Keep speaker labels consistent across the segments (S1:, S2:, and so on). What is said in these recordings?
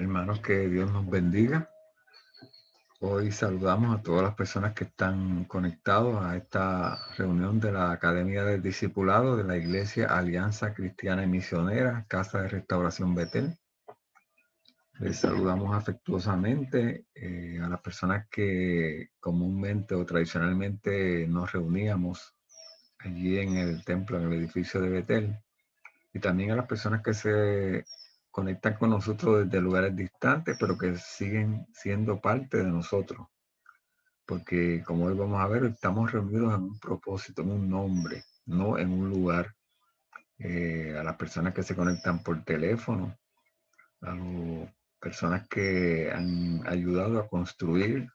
S1: Hermanos, que Dios nos bendiga. Hoy saludamos a todas las personas que están conectados a esta reunión de la Academia del Discipulado de la Iglesia Alianza Cristiana y Misionera, Casa de Restauración Betel. Les saludamos afectuosamente a las personas que comúnmente o tradicionalmente nos reuníamos allí en el templo, en el edificio de Betel. Y también a las personas que se conectan con nosotros desde lugares distantes, pero que siguen siendo parte de nosotros. Porque como hoy vamos a ver, estamos reunidos en un propósito, en un nombre, no en un lugar. A las personas que se conectan por teléfono, a las personas que han ayudado a construir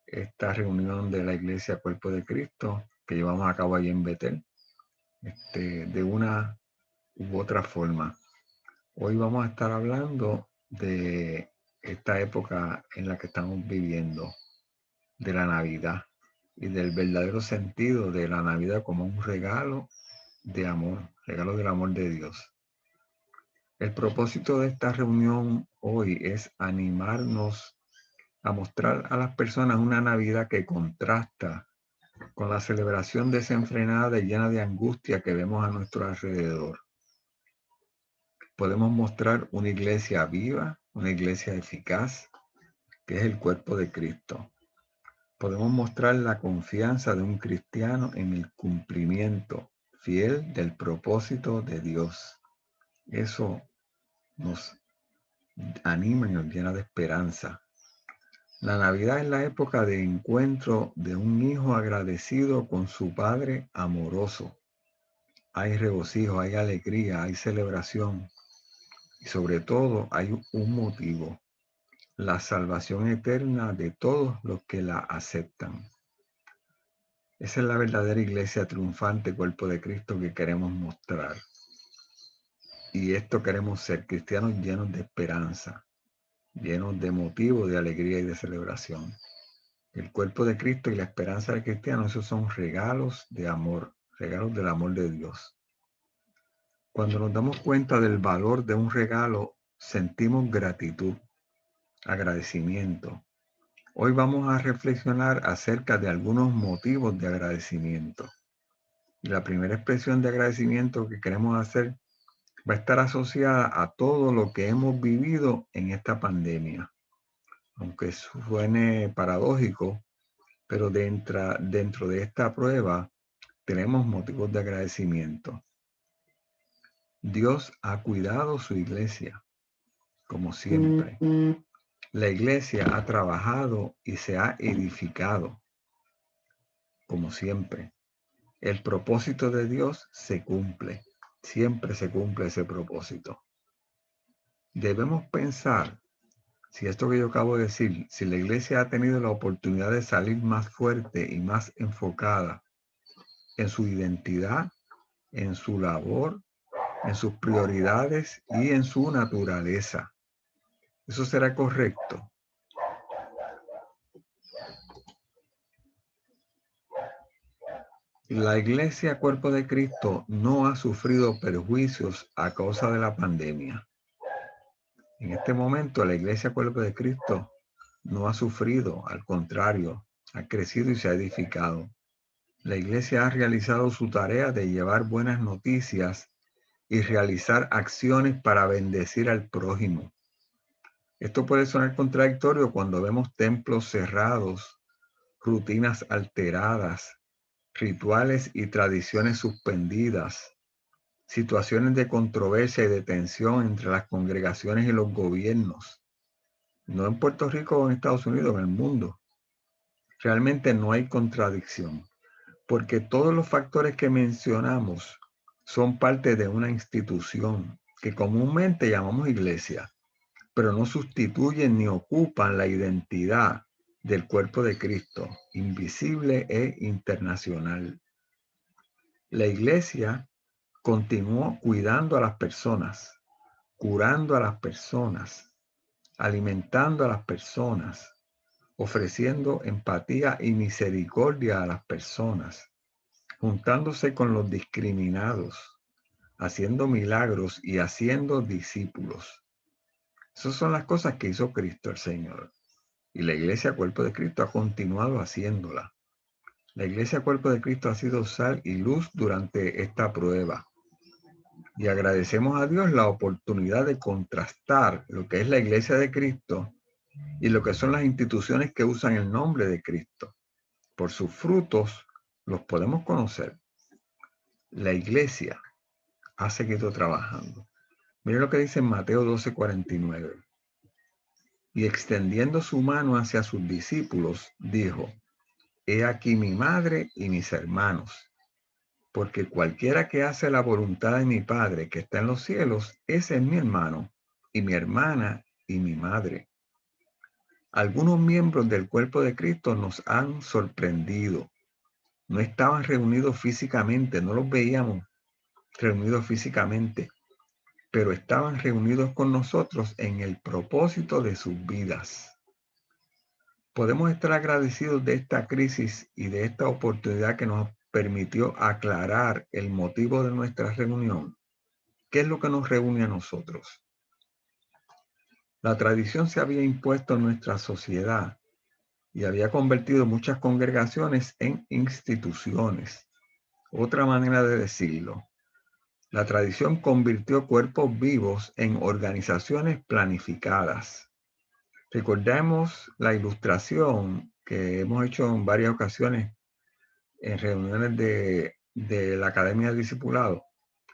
S1: esta reunión de la Iglesia Cuerpo de Cristo que llevamos a cabo allí en Betel, de una u otra forma. Hoy vamos a estar hablando de esta época en la que estamos viviendo, de la Navidad y del verdadero sentido de la Navidad como un regalo de amor, regalo del amor de Dios. El propósito de esta reunión hoy es animarnos a mostrar a las personas una Navidad que contrasta con la celebración desenfrenada y llena de angustia que vemos a nuestro alrededor. Podemos mostrar una iglesia viva, una iglesia eficaz, que es el cuerpo de Cristo. Podemos mostrar la confianza de un cristiano en el cumplimiento fiel del propósito de Dios. Eso nos anima y nos llena de esperanza. La Navidad es la época de encuentro de un hijo agradecido con su padre amoroso. Hay regocijo, hay alegría, hay celebración y sobre todo hay un motivo: la salvación eterna de todos los que la aceptan. Esa es la verdadera iglesia triunfante, cuerpo de Cristo, que queremos mostrar. Y esto queremos ser, cristianos llenos de esperanza, llenos de motivo, de alegría y de celebración. El cuerpo de Cristo y la esperanza del cristiano, esos son regalos de amor, regalos del amor de Dios. Cuando nos damos cuenta del valor de un regalo, sentimos gratitud, agradecimiento. Hoy vamos a reflexionar acerca de algunos motivos de agradecimiento. Y la primera expresión de agradecimiento que queremos hacer va a estar asociada a todo lo que hemos vivido en esta pandemia. Aunque suene paradójico, pero dentro de esta prueba tenemos motivos de agradecimiento. Dios ha cuidado su iglesia, como siempre. La iglesia ha trabajado y se ha edificado, como siempre. El propósito de Dios se cumple. Siempre se cumple ese propósito. Debemos pensar si esto que yo acabo de decir, si la iglesia ha tenido la oportunidad de salir más fuerte y más enfocada en su identidad, en su labor, en sus prioridades y en su naturaleza. ¿Eso será correcto? La iglesia Cuerpo de Cristo no ha sufrido perjuicios a causa de la pandemia. En este momento la iglesia Cuerpo de Cristo no ha sufrido, al contrario, ha crecido y se ha edificado. La iglesia ha realizado su tarea de llevar buenas noticias y realizar acciones para bendecir al prójimo. Esto puede sonar contradictorio cuando vemos templos cerrados, rutinas alteradas, rituales y tradiciones suspendidas, situaciones de controversia y de tensión entre las congregaciones y los gobiernos. No en Puerto Rico o en Estados Unidos, en el mundo. Realmente no hay contradicción, porque todos los factores que mencionamos son parte de una institución que comúnmente llamamos iglesia, pero no sustituyen ni ocupan la identidad del cuerpo de Cristo, invisible e internacional. La iglesia continuó cuidando a las personas, curando a las personas, alimentando a las personas, ofreciendo empatía y misericordia a las personas, juntándose con los discriminados, haciendo milagros y haciendo discípulos. Esas son las cosas que hizo Cristo el Señor. Y la iglesia, cuerpo de Cristo, ha continuado haciéndola. La iglesia, cuerpo de Cristo, ha sido sal y luz durante esta prueba. Y agradecemos a Dios la oportunidad de contrastar lo que es la iglesia de Cristo y lo que son las instituciones que usan el nombre de Cristo. Por sus frutos los podemos conocer. La iglesia ha seguido trabajando. Miren lo que dice en Mateo 12:49. Y extendiendo su mano hacia sus discípulos, dijo: He aquí mi madre y mis hermanos, porque cualquiera que hace la voluntad de mi Padre que está en los cielos, ese es mi hermano y mi hermana y mi madre. Algunos miembros del cuerpo de Cristo nos han sorprendido. No estaban reunidos físicamente, no los veíamos reunidos físicamente, pero estaban reunidos con nosotros en el propósito de sus vidas. Podemos estar agradecidos de esta crisis y de esta oportunidad que nos permitió aclarar el motivo de nuestra reunión. ¿Qué es lo que nos reúne a nosotros? La tradición se había impuesto en nuestra sociedad y había convertido muchas congregaciones en instituciones. Otra manera de decirlo, la tradición convirtió cuerpos vivos en organizaciones planificadas. Recordemos la ilustración que hemos hecho en varias ocasiones en reuniones de la Academia del Discipulado.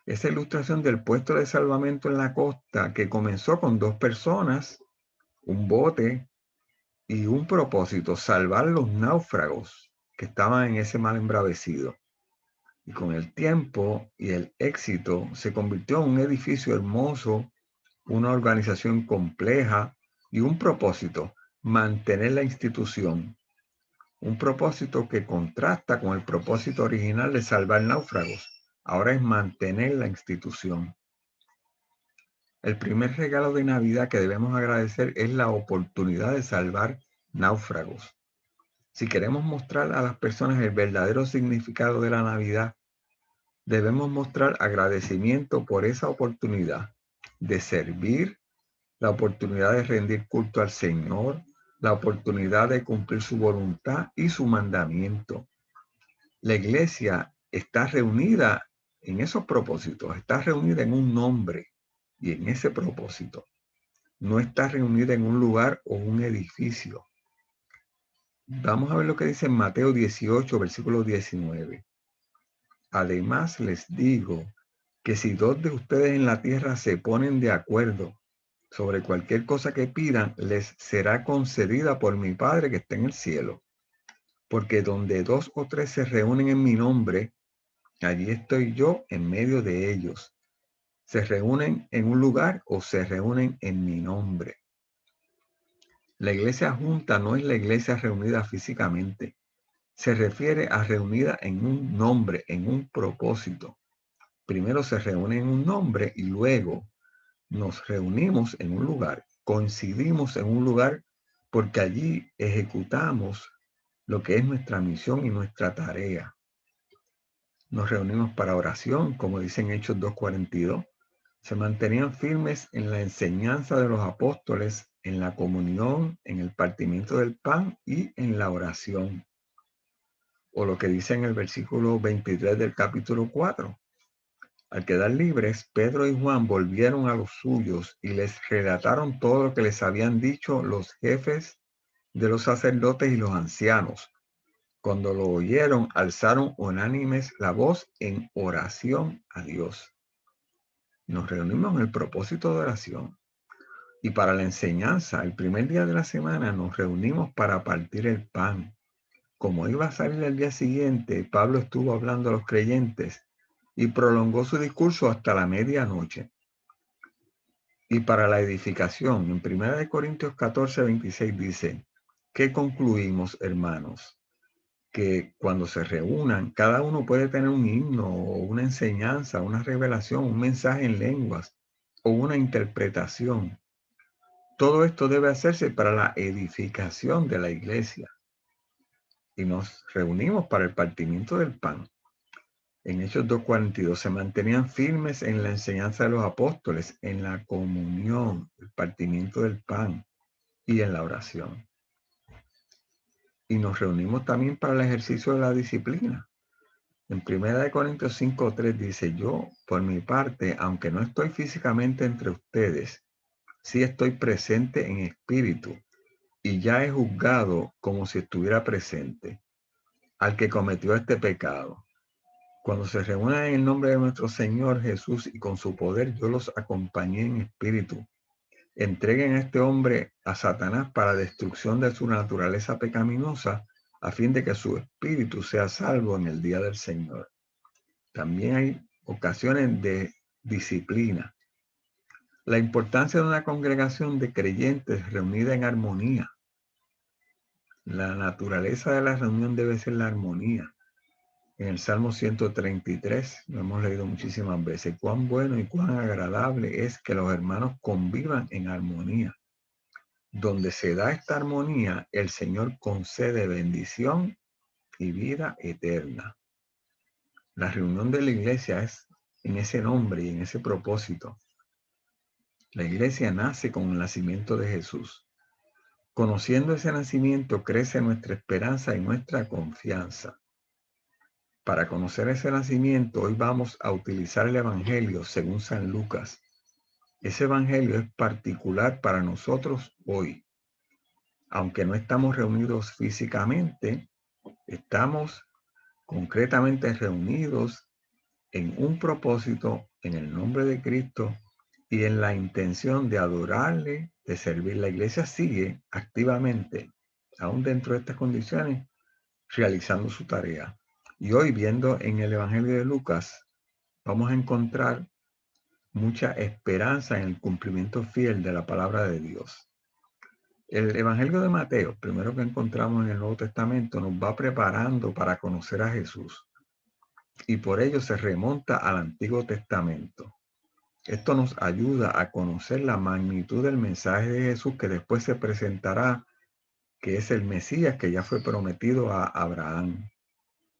S1: Esa ilustración del puesto de salvamento en la costa que comenzó con 2 personas, un bote y un propósito: salvar los náufragos que estaban en ese mar embravecido. Y con el tiempo y el éxito se convirtió en un edificio hermoso, una organización compleja y un propósito: mantener la institución. Un propósito que contrasta con el propósito original de salvar náufragos. Ahora es mantener la institución. El primer regalo de Navidad que debemos agradecer es la oportunidad de salvar náufragos. Si queremos mostrar a las personas el verdadero significado de la Navidad, debemos mostrar agradecimiento por esa oportunidad de servir, la oportunidad de rendir culto al Señor, la oportunidad de cumplir su voluntad y su mandamiento. La iglesia está reunida en esos propósitos, está reunida en un nombre y en ese propósito. No está reunida en un lugar o un edificio. Vamos a ver lo que dice en Mateo 18, versículo 19. Además les digo que si 2 de ustedes en la tierra se ponen de acuerdo sobre cualquier cosa que pidan, les será concedida por mi Padre que está en el cielo. Porque donde 2 o 3 se reúnen en mi nombre, allí estoy yo en medio de ellos. ¿Se reúnen en un lugar o se reúnen en mi nombre? La iglesia junta no es la iglesia reunida físicamente. Se refiere a reunida en un nombre, en un propósito. Primero se reúne en un nombre y luego nos reunimos en un lugar, coincidimos en un lugar porque allí ejecutamos lo que es nuestra misión y nuestra tarea. Nos reunimos para oración, como dicen Hechos 2:42. Se mantenían firmes en la enseñanza de los apóstoles, en la comunión, en el partimiento del pan y en la oración. O lo que dice en el versículo 23 del capítulo 4. Al quedar libres, Pedro y Juan volvieron a los suyos y les relataron todo lo que les habían dicho los jefes de los sacerdotes y los ancianos. Cuando lo oyeron, alzaron unánimes la voz en oración a Dios. Nos reunimos en el propósito de oración. Y para la enseñanza, el primer día de la semana, nos reunimos para partir el pan. Como iba a salir el día siguiente, Pablo estuvo hablando a los creyentes y prolongó su discurso hasta la medianoche. Y para la edificación, en 1 Corintios 14:26 dice: ¿qué concluimos, hermanos? Que cuando se reúnan, cada uno puede tener un himno o una enseñanza, una revelación, un mensaje en lenguas o una interpretación. Todo esto debe hacerse para la edificación de la iglesia. Y nos reunimos para el partimiento del pan. En Hechos 2:42 se mantenían firmes en la enseñanza de los apóstoles, en la comunión, el partimiento del pan y en la oración. Y nos reunimos también para el ejercicio de la disciplina. En 1 Corintios 5:3 dice: yo, por mi parte, aunque no estoy físicamente entre ustedes, sí estoy presente en espíritu, y ya he juzgado como si estuviera presente al que cometió este pecado. Cuando se reúnan en el nombre de nuestro Señor Jesús y con su poder, yo los acompañé en espíritu. Entreguen a este hombre a Satanás para destrucción de su naturaleza pecaminosa, a fin de que su espíritu sea salvo en el día del Señor. También hay ocasiones de disciplina. La importancia de una congregación de creyentes reunida en armonía. La naturaleza de la reunión debe ser la armonía. En el Salmo 133 lo hemos leído muchísimas veces. Cuán bueno y cuán agradable es que los hermanos convivan en armonía. Donde se da esta armonía, el Señor concede bendición y vida eterna. La reunión de la iglesia es en ese nombre y en ese propósito. La iglesia nace con el nacimiento de Jesús. Conociendo ese nacimiento crece nuestra esperanza y nuestra confianza. Para conocer ese nacimiento, hoy vamos a utilizar el Evangelio según San Lucas. Ese Evangelio es particular para nosotros hoy. Aunque no estamos reunidos físicamente, estamos concretamente reunidos en un propósito, en el nombre de Cristo y en la intención de adorarle, de servir. La iglesia sigue activamente, aún dentro de estas condiciones, realizando su tarea. Y hoy, viendo en el Evangelio de Lucas, vamos a encontrar mucha esperanza en el cumplimiento fiel de la palabra de Dios. El Evangelio de Mateo, primero que encontramos en el Nuevo Testamento, nos va preparando para conocer a Jesús. Y por ello se remonta al Antiguo Testamento. Esto nos ayuda a conocer la magnitud del mensaje de Jesús que después se presentará, que es el Mesías que ya fue prometido a Abraham.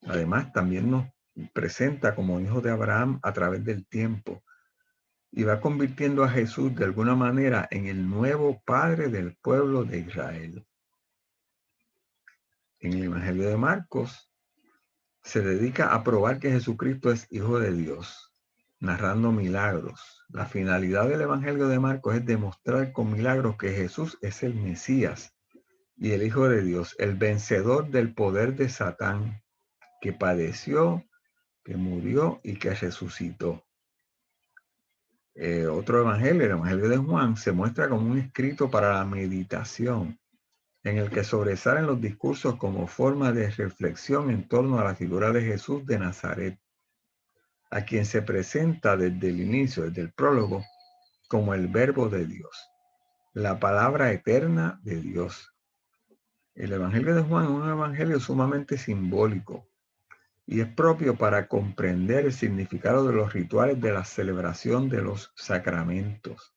S1: Además, también nos presenta como hijo de Abraham a través del tiempo y va convirtiendo a Jesús de alguna manera en el nuevo padre del pueblo de Israel. En el Evangelio de Marcos se dedica a probar que Jesucristo es hijo de Dios, narrando milagros. La finalidad del Evangelio de Marcos es demostrar con milagros que Jesús es el Mesías y el Hijo de Dios, el vencedor del poder de Satán, que padeció, que murió y que resucitó. Otro evangelio, el Evangelio de Juan, se muestra como un escrito para la meditación, en el que sobresalen los discursos como forma de reflexión en torno a la figura de Jesús de Nazaret, a quien se presenta desde el inicio, desde el prólogo, como el Verbo de Dios, la palabra eterna de Dios. El Evangelio de Juan es un evangelio sumamente simbólico y es propio para comprender el significado de los rituales de la celebración de los sacramentos.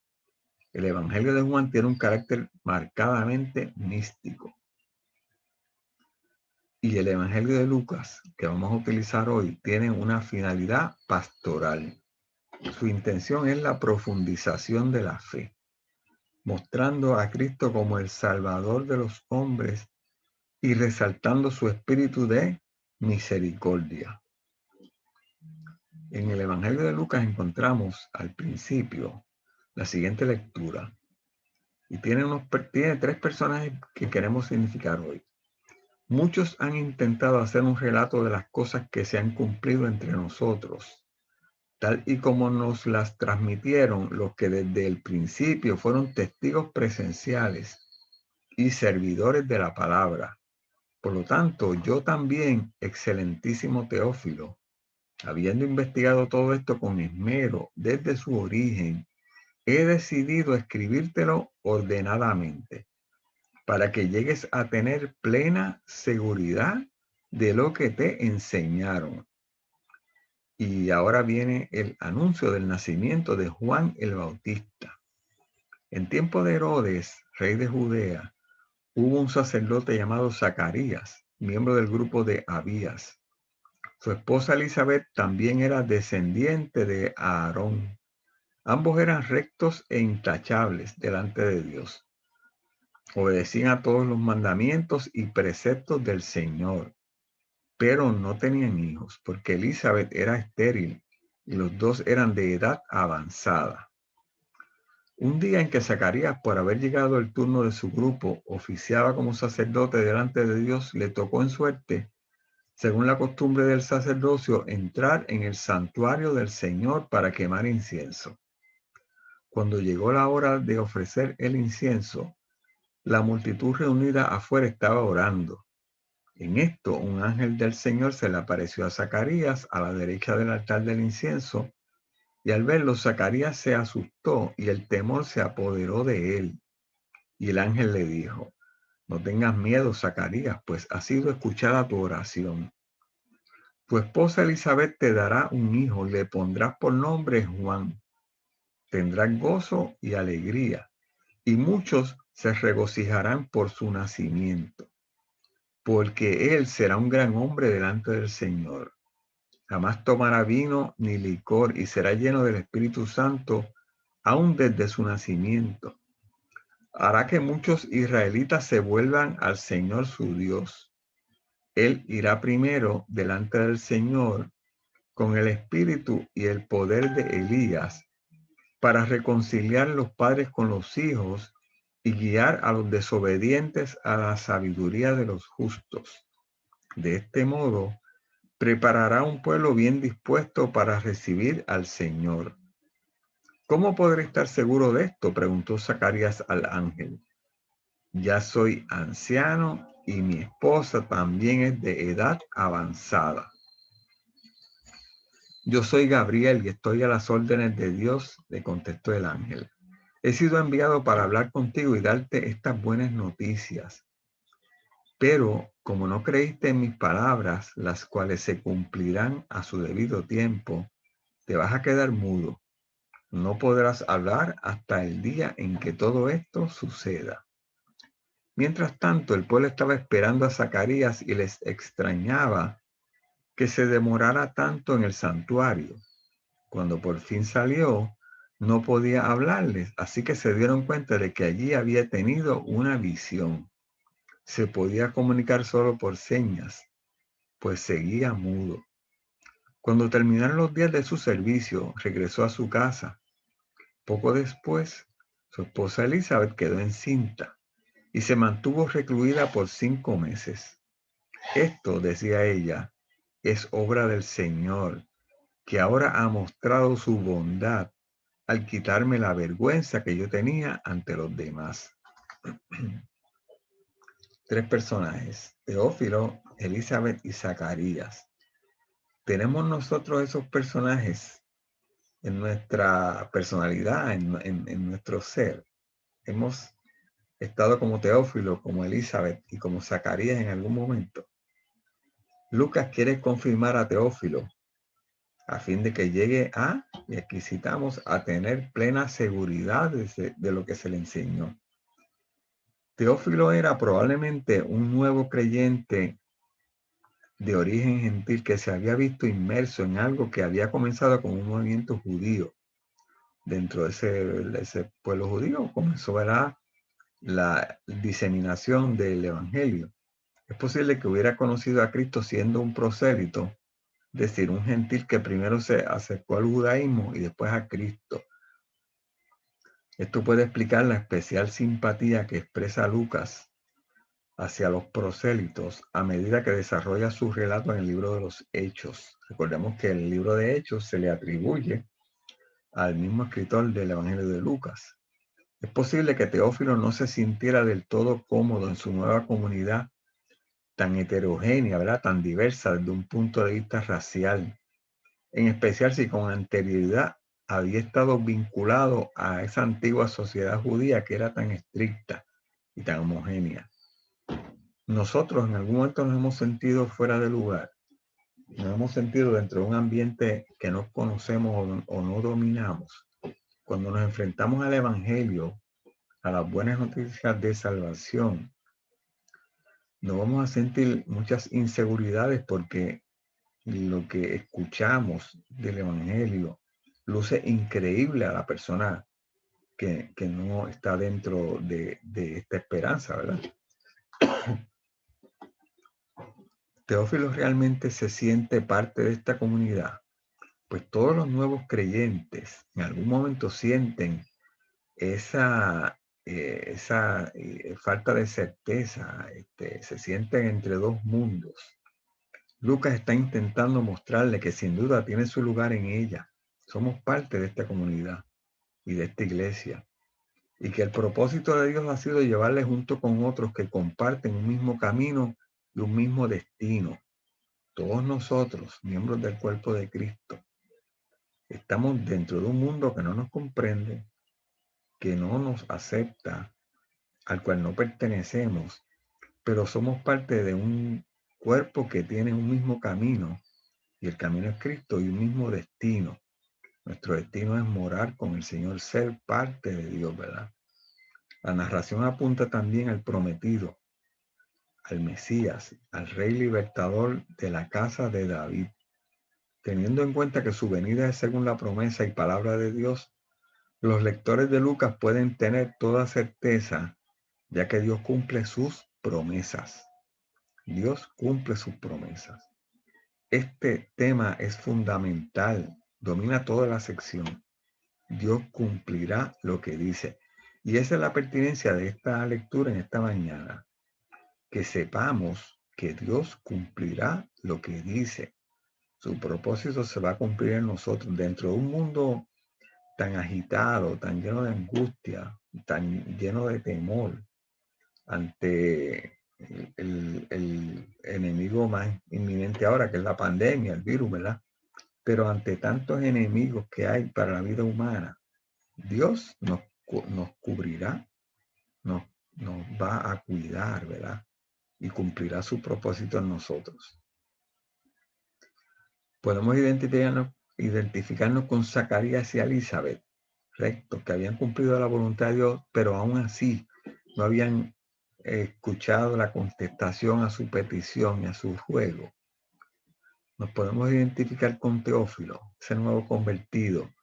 S1: El Evangelio de Juan tiene un carácter marcadamente místico. Y el Evangelio de Lucas, que vamos a utilizar hoy, tiene una finalidad pastoral. Su intención es la profundización de la fe, mostrando a Cristo como el Salvador de los hombres y resaltando su espíritu de misericordia. En el Evangelio de Lucas encontramos al principio la siguiente lectura y tiene tres personajes que queremos significar hoy. Muchos han intentado hacer un relato de las cosas que se han cumplido entre nosotros, tal y como nos las transmitieron los que desde el principio fueron testigos presenciales y servidores de la palabra. Por lo tanto, yo también, excelentísimo Teófilo, habiendo investigado todo esto con esmero desde su origen, he decidido escribírtelo ordenadamente, para que llegues a tener plena seguridad de lo que te enseñaron. Y ahora viene el anuncio del nacimiento de Juan el Bautista. En tiempo de Herodes, rey de Judea, hubo un sacerdote llamado Zacarías, miembro del grupo de Abías. Su esposa Elizabeth también era descendiente de Aarón. Ambos eran rectos e intachables delante de Dios. Obedecían a todos los mandamientos y preceptos del Señor, pero no tenían hijos, porque Elizabeth era estéril y los dos eran de edad avanzada. Un día en que Zacarías, por haber llegado el turno de su grupo, oficiaba como sacerdote delante de Dios, le tocó en suerte, según la costumbre del sacerdocio, entrar en el santuario del Señor para quemar incienso. Cuando llegó la hora de ofrecer el incienso, la multitud reunida afuera estaba orando. En esto, un ángel del Señor se le apareció a Zacarías a la derecha del altar del incienso, y al verlo, Zacarías se asustó y el temor se apoderó de él. Y el ángel le dijo: no tengas miedo, Zacarías, pues ha sido escuchada tu oración. Tu esposa Elizabeth te dará un hijo y le pondrás por nombre Juan. Tendrás gozo y alegría, y muchos se regocijarán por su nacimiento, porque él será un gran hombre delante del Señor. Jamás tomará vino ni licor y será lleno del Espíritu Santo aún desde su nacimiento. Hará que muchos israelitas se vuelvan al Señor su Dios. Él irá primero delante del Señor con el espíritu y el poder de Elías para reconciliar los padres con los hijos y guiar a los desobedientes a la sabiduría de los justos. De este modo, preparará un pueblo bien dispuesto para recibir al Señor. ¿Cómo podré estar seguro de esto?, preguntó Zacarías al ángel. Ya soy anciano y mi esposa también es de edad avanzada. Yo soy Gabriel y estoy a las órdenes de Dios, le contestó el ángel. He sido enviado para hablar contigo y darte estas buenas noticias. Pero como no creíste en mis palabras, las cuales se cumplirán a su debido tiempo, te vas a quedar mudo. No podrás hablar hasta el día en que todo esto suceda. Mientras tanto, el pueblo estaba esperando a Zacarías y les extrañaba que se demorara tanto en el santuario. Cuando por fin salió, no podía hablarles, así que se dieron cuenta de que allí había tenido una visión. Se podía comunicar solo por señas, pues seguía mudo. Cuando terminaron los días de su servicio, regresó a su casa. Poco después, su esposa Elizabeth quedó encinta y se mantuvo recluida por 5 meses. Esto, decía ella, es obra del Señor, que ahora ha mostrado su bondad al quitarme la vergüenza que yo tenía ante los demás. 3 personajes: Teófilo, Elizabeth y Zacarías. ¿Tenemos nosotros esos personajes en nuestra personalidad, en nuestro ser? ¿Hemos estado como Teófilo, como Elizabeth y como Zacarías en algún momento? Lucas quiere confirmar a Teófilo a fin de que llegue y aquí citamos, a tener plena seguridad de lo que se le enseñó. Teófilo era probablemente un nuevo creyente de origen gentil que se había visto inmerso en algo que había comenzado con un movimiento judío. Dentro de ese pueblo judío comenzó, ¿verdad?, la diseminación del evangelio. Es posible que hubiera conocido a Cristo siendo un prosélito, es decir, un gentil que primero se acercó al judaísmo y después a Cristo. Esto puede explicar la especial simpatía que expresa Lucas hacia los prosélitos a medida que desarrolla su relato en el libro de los Hechos. Recordemos que el libro de Hechos se le atribuye al mismo escritor del Evangelio de Lucas. Es posible que Teófilo no se sintiera del todo cómodo en su nueva comunidad tan heterogénea, ¿verdad?, tan diversa desde un punto de vista racial, en especial si con anterioridad había estado vinculado a esa antigua sociedad judía que era tan estricta y tan homogénea. Nosotros en algún momento nos hemos sentido fuera de lugar, nos hemos sentido dentro de un ambiente que no conocemos o no dominamos. Cuando nos enfrentamos al Evangelio, a las buenas noticias de salvación, nos vamos a sentir muchas inseguridades porque lo que escuchamos del Evangelio luce increíble a la persona que no está dentro de esta esperanza, ¿verdad? Teófilo realmente se siente parte de esta comunidad, pues todos los nuevos creyentes en algún momento sienten esa falta de certeza, se sienten entre dos mundos. Lucas está intentando mostrarle que sin duda tiene su lugar en ella. Somos parte de esta comunidad y de esta iglesia. Y que el propósito de Dios ha sido llevarle junto con otros que comparten un mismo camino y un mismo destino. Todos nosotros, miembros del cuerpo de Cristo, estamos dentro de un mundo que no nos comprende, que no nos acepta, al cual no pertenecemos, pero somos parte de un cuerpo que tiene un mismo camino, y el camino es Cristo y un mismo destino. Nuestro destino es morar con el Señor, ser parte de Dios, ¿verdad? La narración apunta también al prometido, al Mesías, al Rey Libertador de la casa de David. Teniendo en cuenta que su venida es según la promesa y palabra de Dios, los lectores de Lucas pueden tener toda certeza, ya que Dios cumple sus promesas. Dios cumple sus promesas. Este tema es fundamental, domina toda la sección. Dios cumplirá lo que dice. Y esa es la pertinencia de esta lectura en esta mañana. Que sepamos que Dios cumplirá lo que dice. Su propósito se va a cumplir en nosotros dentro de un mundo tan agitado, tan lleno de angustia, tan lleno de temor ante el enemigo más inminente ahora, que es la pandemia, el virus, ¿verdad? Pero ante tantos enemigos que hay para la vida humana, Dios nos cubrirá, nos, nos va a cuidar, ¿verdad? Y cumplirá su propósito en nosotros. Podemos identificarnos con Zacarías y Elizabeth, rectos, que habían cumplido la voluntad de Dios, pero aún así no habían escuchado la contestación a su petición y a su ruego. Nos podemos identificar con Teófilo, ese nuevo convertido,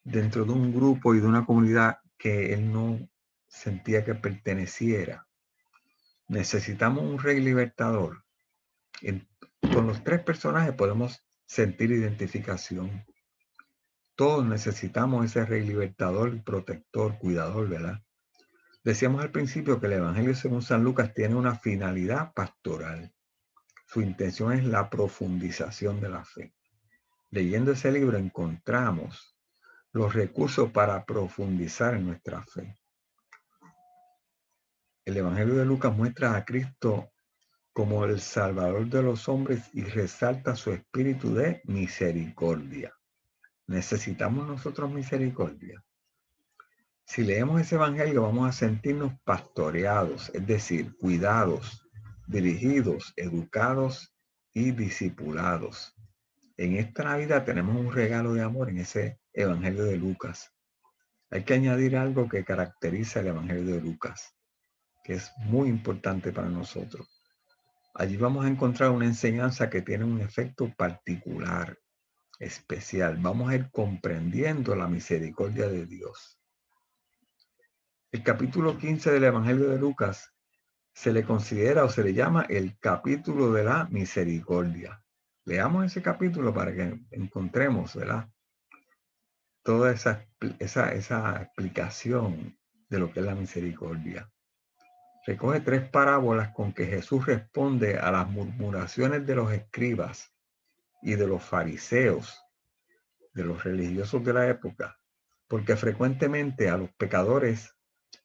S1: dentro de un grupo y de una comunidad que él no sentía que perteneciera. Necesitamos un rey libertador. Con los tres personajes podemos sentir identificación. Todos necesitamos ese rey libertador, protector, cuidador, ¿verdad? Decíamos al principio que el Evangelio según San Lucas tiene una finalidad pastoral. Su intención es la profundización de la fe. Leyendo ese libro encontramos los recursos para profundizar en nuestra fe. El Evangelio de Lucas muestra a Cristo como el Salvador de los hombres y resalta su espíritu de misericordia. ¿Necesitamos nosotros misericordia? Si leemos ese Evangelio vamos a sentirnos pastoreados, es decir, cuidados, dirigidos, educados y discipulados. En esta Navidad tenemos un regalo de amor en ese Evangelio de Lucas. Hay que añadir algo que caracteriza el Evangelio de Lucas, que es muy importante para nosotros. Allí vamos a encontrar una enseñanza que tiene un efecto particular, especial. Vamos a ir comprendiendo la misericordia de Dios. El capítulo 15 del Evangelio de Lucas se le considera o se le llama el capítulo de la misericordia. Leamos ese capítulo para que encontremos, ¿verdad?, toda esa explicación de lo que es la misericordia. Recoge tres parábolas con que Jesús responde a las murmuraciones de los escribas y de los fariseos, de los religiosos de la época, porque frecuentemente a los pecadores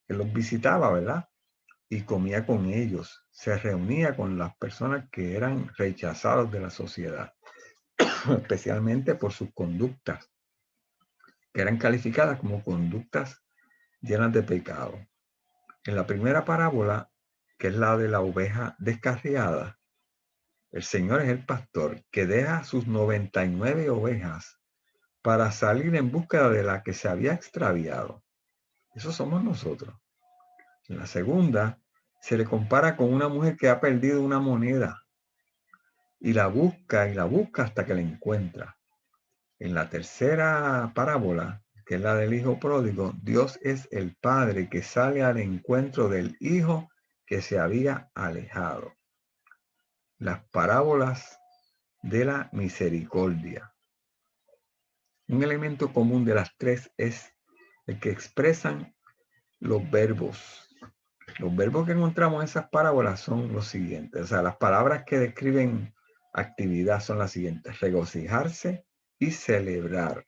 S1: él los visitaba, ¿verdad? Y comía con ellos, se reunía con las personas que eran rechazados de la sociedad, especialmente por sus conductas, que eran calificadas como conductas llenas de pecado. En la primera parábola, que es la de la oveja descarriada, el Señor es el pastor que deja sus 99 ovejas para salir en búsqueda de la que se había extraviado. Eso somos nosotros. En la segunda, se le compara con una mujer que ha perdido una moneda y la busca hasta que la encuentra. En la tercera parábola, que es la del hijo pródigo, Dios es el padre que sale al encuentro del hijo que se había alejado. Las parábolas de la misericordia. Un elemento común de las tres es el que expresan los verbos. Los verbos que encontramos en esas parábolas son los siguientes. O sea, las palabras que describen actividad son las siguientes: regocijarse y celebrar.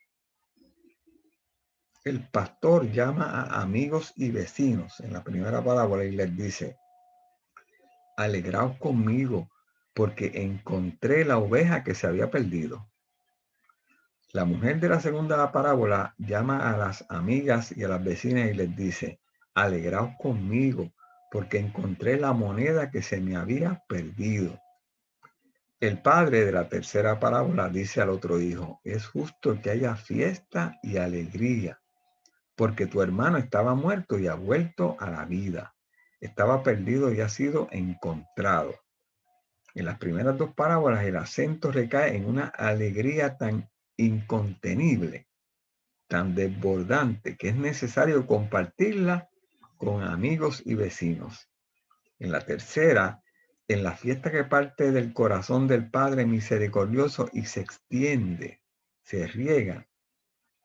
S1: El pastor llama a amigos y vecinos en la primera parábola y les dice: alegraos conmigo, porque encontré la oveja que se había perdido. La mujer de la segunda parábola llama a las amigas y a las vecinas y les dice: alegraos conmigo, porque encontré la moneda que se me había perdido. El padre de la tercera parábola dice al otro hijo: es justo que haya fiesta y alegría, porque tu hermano estaba muerto y ha vuelto a la vida. Estaba perdido y ha sido encontrado. En las primeras dos parábolas el acento recae en una alegría tan incontenible, tan desbordante, que es necesario compartirla con amigos y vecinos. En la tercera, en la fiesta que parte del corazón del Padre misericordioso y se extiende, se riega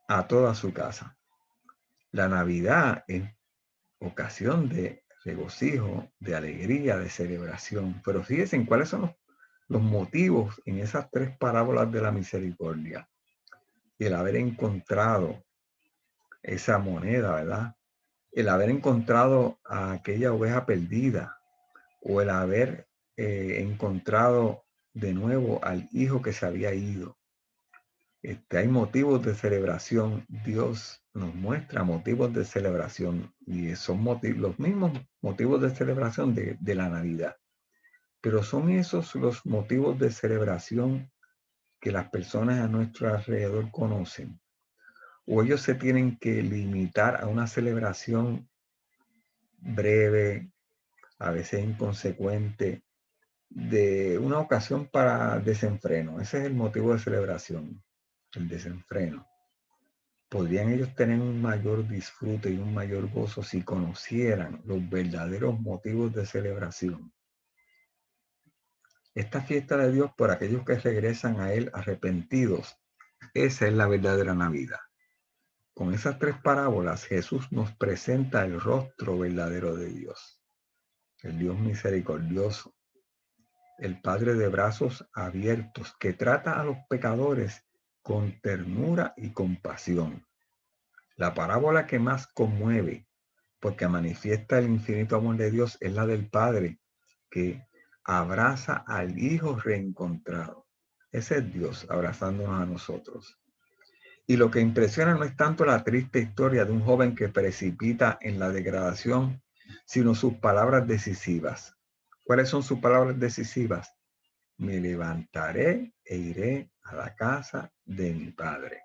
S1: a toda su casa. La Navidad es ocasión de regocijo, de alegría, de celebración. Pero fíjense en cuáles son los motivos en esas tres parábolas de la misericordia. El haber encontrado esa moneda, ¿verdad? El haber encontrado a aquella oveja perdida, o el haber encontrado de nuevo al hijo que se había ido. Hay motivos de celebración. Dios nos muestra motivos de celebración y son los mismos motivos de celebración de la Navidad. Pero son esos los motivos de celebración que las personas a nuestro alrededor conocen. O ellos se tienen que limitar a una celebración breve, a veces inconsecuente, de una ocasión para desenfreno. Ese es el motivo de celebración, el desenfreno. Podrían ellos tener un mayor disfrute y un mayor gozo si conocieran los verdaderos motivos de celebración. Esta fiesta de Dios por aquellos que regresan a Él arrepentidos, esa es la verdadera Navidad. Con esas tres parábolas, Jesús nos presenta el rostro verdadero de Dios, el Dios misericordioso, el Padre de brazos abiertos, que trata a los pecadores con ternura y compasión. La parábola que más conmueve, porque manifiesta el infinito amor de Dios, es la del Padre, que abraza al Hijo reencontrado. Ese es Dios abrazándonos a nosotros. Y lo que impresiona no es tanto la triste historia de un joven que precipita en la degradación, sino sus palabras decisivas. ¿Cuáles son sus palabras decisivas? Me levantaré e iré a la casa de mi padre.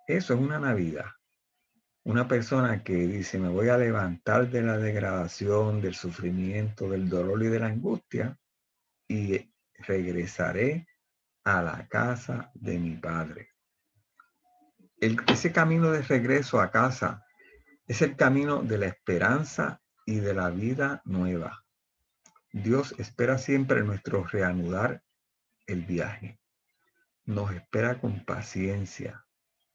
S1: Eso es una Navidad. Una persona que dice: me voy a levantar de la degradación, del sufrimiento, del dolor y de la angustia y regresaré a la casa de mi padre. Ese camino de regreso a casa es el camino de la esperanza y de la vida nueva. Dios espera siempre nuestro reanudar el viaje. Nos espera con paciencia.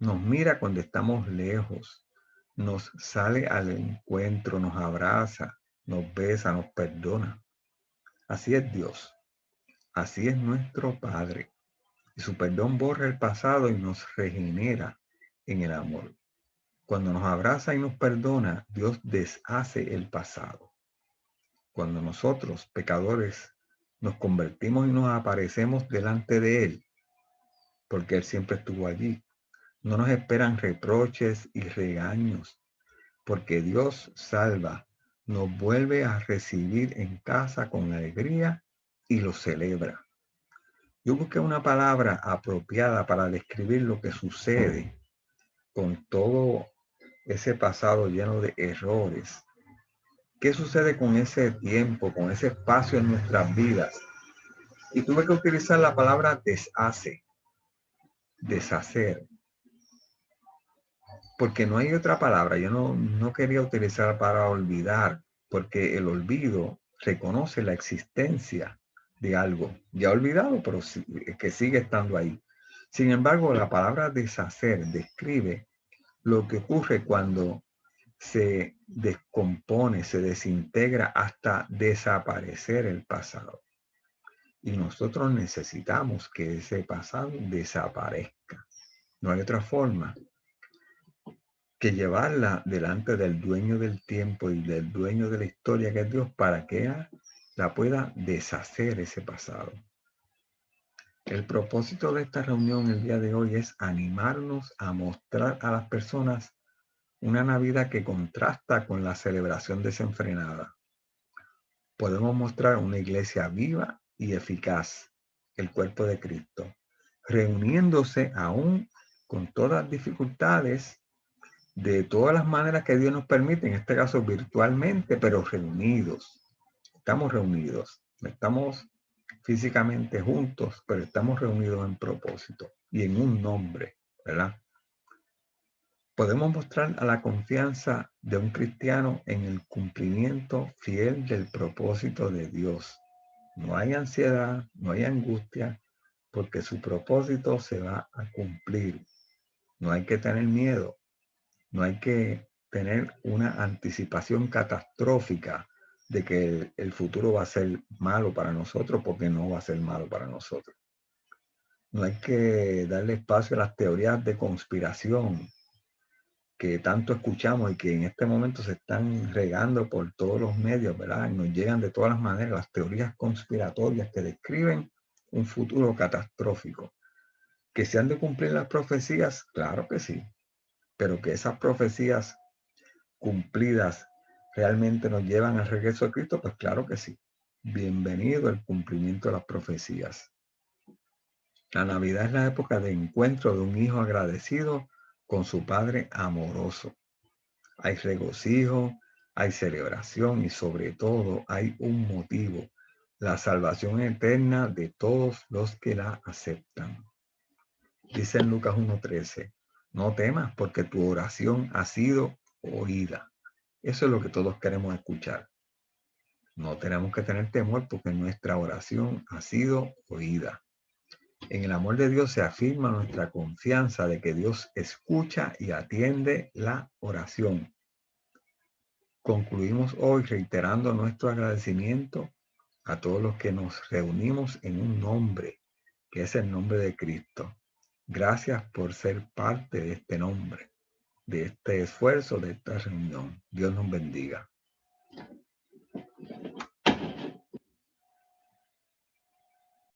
S1: Nos mira cuando estamos lejos. Nos sale al encuentro, nos abraza, nos besa, nos perdona. Así es Dios. Así es nuestro Padre. Y su perdón borra el pasado y nos regenera en el amor. Cuando nos abraza y nos perdona, Dios deshace el pasado. Cuando nosotros, pecadores, nos convertimos y nos aparecemos delante de Él, porque Él siempre estuvo allí, no nos esperan reproches y regaños, porque Dios salva, nos vuelve a recibir en casa con alegría y lo celebra. Yo busqué una palabra apropiada para describir lo que sucede con todo ese pasado lleno de errores. ¿Qué sucede con ese tiempo, con ese espacio en nuestras vidas? Y tuve que utilizar la palabra deshace. deshacer, porque no hay otra palabra. Yo no quería utilizar para olvidar, porque el olvido reconoce la existencia de algo ya olvidado, pero que sigue estando ahí. Sin embargo, la palabra deshacer describe lo que ocurre cuando se descompone, se desintegra hasta desaparecer el pasado. Y nosotros necesitamos que ese pasado desaparezca. No hay otra forma que llevarla delante del dueño del tiempo y del dueño de la historia, que es Dios, para que la pueda deshacer ese pasado. El propósito de esta reunión el día de hoy es animarnos a mostrar a las personas una Navidad que contrasta con la celebración desenfrenada. Podemos mostrar una iglesia viva y eficaz, el cuerpo de Cristo, reuniéndose aún con todas las dificultades, de todas las maneras que Dios nos permite, en este caso virtualmente, pero reunidos. Estamos reunidos, no estamos físicamente juntos, pero estamos reunidos en propósito y en un nombre, ¿verdad? Podemos mostrar a la confianza de un cristiano en el cumplimiento fiel del propósito de Dios. No hay ansiedad, no hay angustia, porque su propósito se va a cumplir. No hay que tener miedo, no hay que tener una anticipación catastrófica de que el futuro va a ser malo para nosotros, porque no va a ser malo para nosotros. No hay que darle espacio a las teorías de conspiración que tanto escuchamos y que en este momento se están regando por todos los medios, ¿verdad? Y nos llegan de todas las maneras las teorías conspiratorias que describen un futuro catastrófico. ¿Que se han de cumplir las profecías? Claro que sí, pero que esas profecías cumplidas realmente nos llevan al regreso de Cristo, pues claro que sí. Bienvenido al cumplimiento de las profecías. La Navidad es la época de encuentro de un hijo agradecido con su padre amoroso. Hay regocijo, hay celebración y sobre todo hay un motivo: la salvación eterna de todos los que la aceptan. Dice en Lucas 1:13, no temas porque tu oración ha sido oída. Eso es lo que todos queremos escuchar. No tenemos que tener temor porque nuestra oración ha sido oída. En el amor de Dios se afirma nuestra confianza de que Dios escucha y atiende la oración. Concluimos hoy reiterando nuestro agradecimiento a todos los que nos reunimos en un nombre, que es el nombre de Cristo. Gracias por ser parte de este nombre, de este esfuerzo, de esta reunión. Dios nos bendiga.